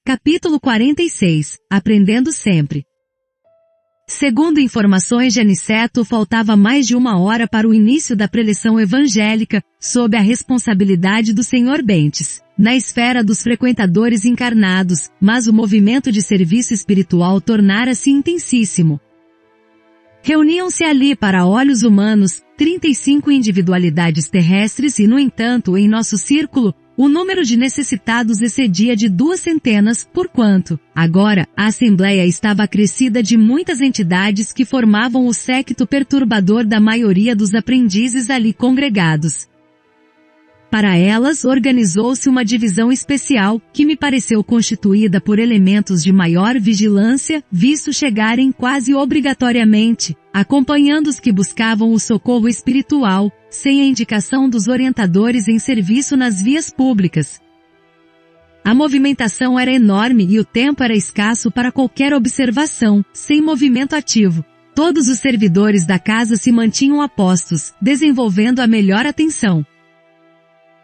Capítulo 46. Aprendendo sempre. Segundo informações de Aniceto, faltava mais de 1 hora para o início da preleção evangélica, sob a responsabilidade do Sr. Bentes, na esfera dos frequentadores encarnados, mas o movimento de serviço espiritual tornara-se intensíssimo. Reuniam-se ali para olhos humanos, 35 individualidades terrestres e, no entanto, em nosso círculo, o número de necessitados excedia de 200, porquanto, agora, a Assembleia estava acrescida de muitas entidades que formavam o séquito perturbador da maioria dos aprendizes ali congregados. Para elas, organizou-se uma divisão especial, que me pareceu constituída por elementos de maior vigilância, visto chegarem quase obrigatoriamente, acompanhando os que buscavam o socorro espiritual, sem a indicação dos orientadores em serviço nas vias públicas. A movimentação era enorme e o tempo era escasso para qualquer observação, sem movimento ativo. Todos os servidores da casa se mantinham a postos, desenvolvendo a melhor atenção.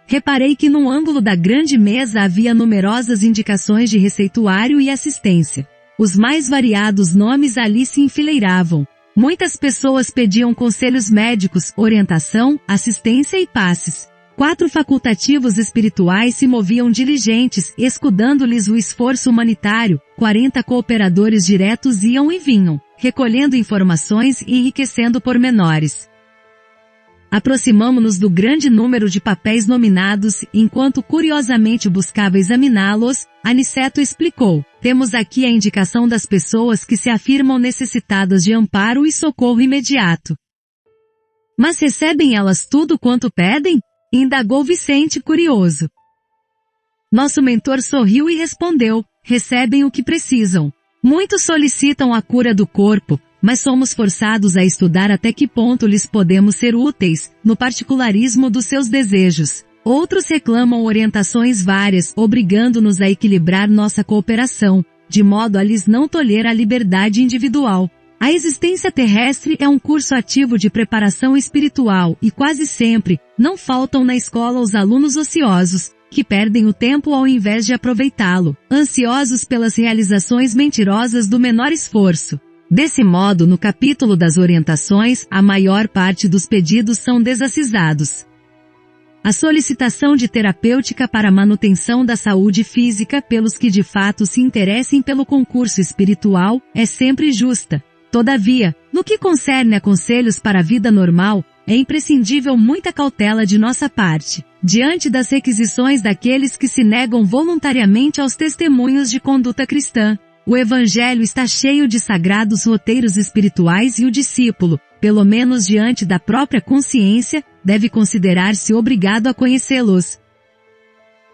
Reparei que num ângulo da grande mesa havia numerosas indicações de receituário e assistência. Os mais variados nomes ali se enfileiravam. Muitas pessoas pediam conselhos médicos, orientação, assistência e passes. 4 facultativos espirituais se moviam diligentes, escudando-lhes o esforço humanitário. 40 cooperadores diretos iam e vinham, recolhendo informações e enriquecendo pormenores. Aproximamo-nos do grande número de papéis nominados, enquanto curiosamente buscava examiná-los, Aniceto explicou: temos aqui a indicação das pessoas que se afirmam necessitadas de amparo e socorro imediato. Mas recebem elas tudo quanto pedem? Indagou Vicente curioso. Nosso mentor sorriu e respondeu: recebem o que precisam. Muitos solicitam a cura do corpo, mas somos forçados a estudar até que ponto lhes podemos ser úteis, no particularismo dos seus desejos. Outros reclamam orientações várias, obrigando-nos a equilibrar nossa cooperação, de modo a lhes não tolher a liberdade individual. A existência terrestre é um curso ativo de preparação espiritual e quase sempre, não faltam na escola os alunos ociosos, que perdem o tempo ao invés de aproveitá-lo, ansiosos pelas realizações mentirosas do menor esforço. Desse modo, no capítulo das orientações, a maior parte dos pedidos são desacisados. A solicitação de terapêutica para a manutenção da saúde física pelos que de fato se interessem pelo concurso espiritual é sempre justa. Todavia, no que concerne a conselhos para a vida normal, é imprescindível muita cautela de nossa parte, diante das requisições daqueles que se negam voluntariamente aos testemunhos de conduta cristã. O Evangelho está cheio de sagrados roteiros espirituais e o discípulo, pelo menos diante da própria consciência, deve considerar-se obrigado a conhecê-los.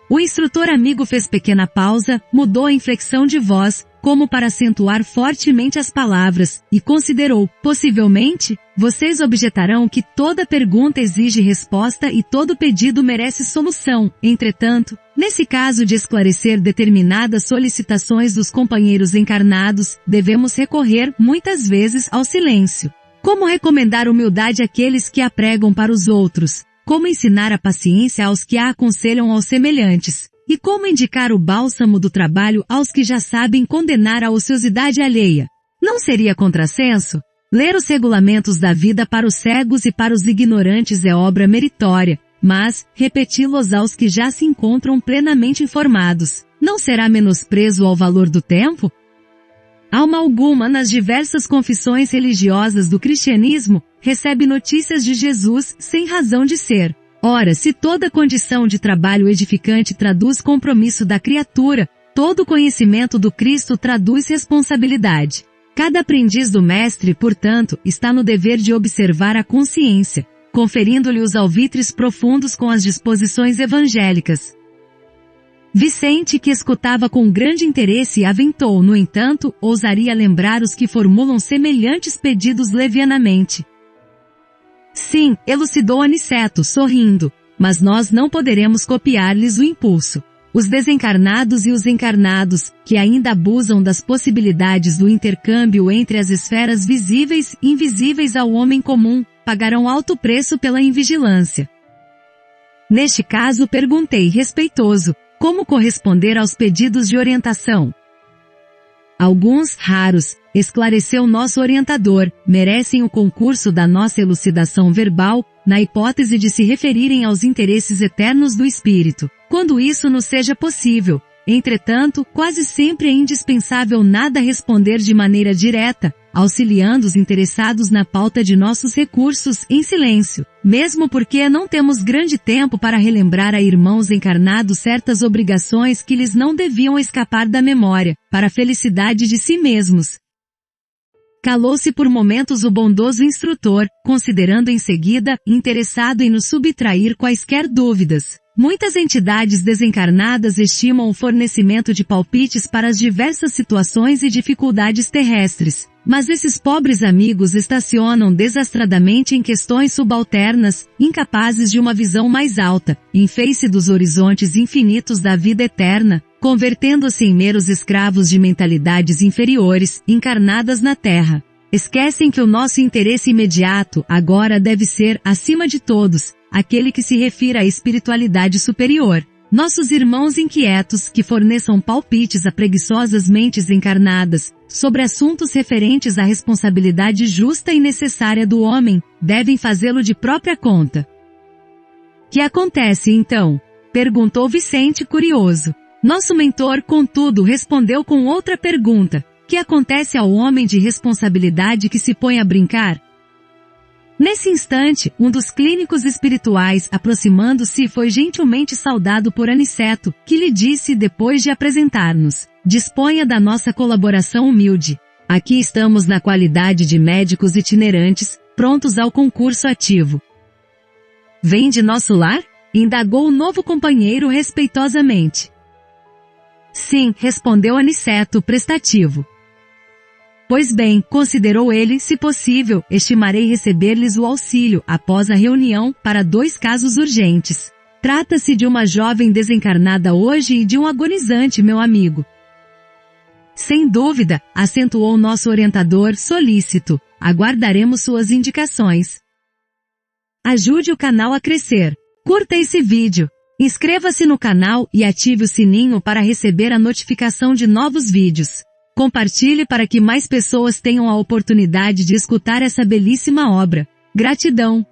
O instrutor amigo fez pequena pausa, mudou a inflexão de voz, como para acentuar fortemente as palavras, e considerou: possivelmente, vocês objetarão que toda pergunta exige resposta e todo pedido merece solução. Entretanto, nesse caso de esclarecer determinadas solicitações dos companheiros encarnados, devemos recorrer, muitas vezes, ao silêncio. Como recomendar humildade àqueles que a pregam para os outros? Como ensinar a paciência aos que a aconselham aos semelhantes? E como indicar o bálsamo do trabalho aos que já sabem condenar a ociosidade alheia? Não seria contrassenso? Ler os regulamentos da vida para os cegos e para os ignorantes é obra meritória, mas, repeti-los aos que já se encontram plenamente informados, não será menosprezo ao valor do tempo? Alma alguma nas diversas confissões religiosas do cristianismo, recebe notícias de Jesus sem razão de ser. Ora, se toda condição de trabalho edificante traduz compromisso da criatura, todo conhecimento do Cristo traduz responsabilidade. Cada aprendiz do Mestre, portanto, está no dever de observar a consciência, conferindo-lhe os alvitres profundos com as disposições evangélicas. Vicente, que escutava com grande interesse, aventou, no entanto, ousaria lembrar os que formulam semelhantes pedidos levianamente. Sim, elucidou Aniceto, sorrindo, mas nós não poderemos copiar-lhes o impulso. Os desencarnados e os encarnados, que ainda abusam das possibilidades do intercâmbio entre as esferas visíveis e invisíveis ao homem comum, pagarão alto preço pela invigilância. Neste caso perguntei respeitoso: Como corresponder aos pedidos de orientação? Alguns, raros, esclareceu nosso orientador, merecem o concurso da nossa elucidação verbal, na hipótese de se referirem aos interesses eternos do espírito, quando isso nos seja possível. Entretanto, quase sempre é indispensável nada responder de maneira direta, auxiliando os interessados na pauta de nossos recursos em silêncio, mesmo porque não temos grande tempo para relembrar a irmãos encarnados certas obrigações que lhes não deviam escapar da memória, para a felicidade de si mesmos. Calou-se por momentos o bondoso instrutor, considerando em seguida, interessado em nos subtrair quaisquer dúvidas. Muitas entidades desencarnadas estimam o fornecimento de palpites para as diversas situações e dificuldades terrestres. Mas esses pobres amigos estacionam desastradamente em questões subalternas, incapazes de uma visão mais alta, em face dos horizontes infinitos da vida eterna, convertendo-se em meros escravos de mentalidades inferiores, encarnadas na Terra. Esquecem que o nosso interesse imediato, agora deve ser, acima de todos, aquele que se refira à espiritualidade superior. Nossos irmãos inquietos, que forneçam palpites a preguiçosas mentes encarnadas, sobre assuntos referentes à responsabilidade justa e necessária do homem, devem fazê-lo de própria conta. Que acontece então? Perguntou Vicente curioso. Nosso mentor, contudo, respondeu com outra pergunta. Que acontece ao homem de responsabilidade que se põe a brincar? Nesse instante, um dos clínicos espirituais, aproximando-se, foi gentilmente saudado por Aniceto, que lhe disse depois de apresentar-nos: disponha da nossa colaboração humilde. Aqui estamos na qualidade de médicos itinerantes, prontos ao concurso ativo. Vem de nosso lar? Indagou o novo companheiro respeitosamente. Sim, respondeu Aniceto prestativo. Pois bem, considerou ele, se possível, estimarei receber-lhes o auxílio, após a reunião, para 2 casos urgentes. Trata-se de uma jovem desencarnada hoje e de um agonizante, meu amigo. Sem dúvida, acentuou nosso orientador solícito, aguardaremos suas indicações. Ajude o canal a crescer. Curta esse vídeo. Inscreva-se no canal e ative o sininho para receber a notificação de novos vídeos. Compartilhe para que mais pessoas tenham a oportunidade de escutar essa belíssima obra. Gratidão!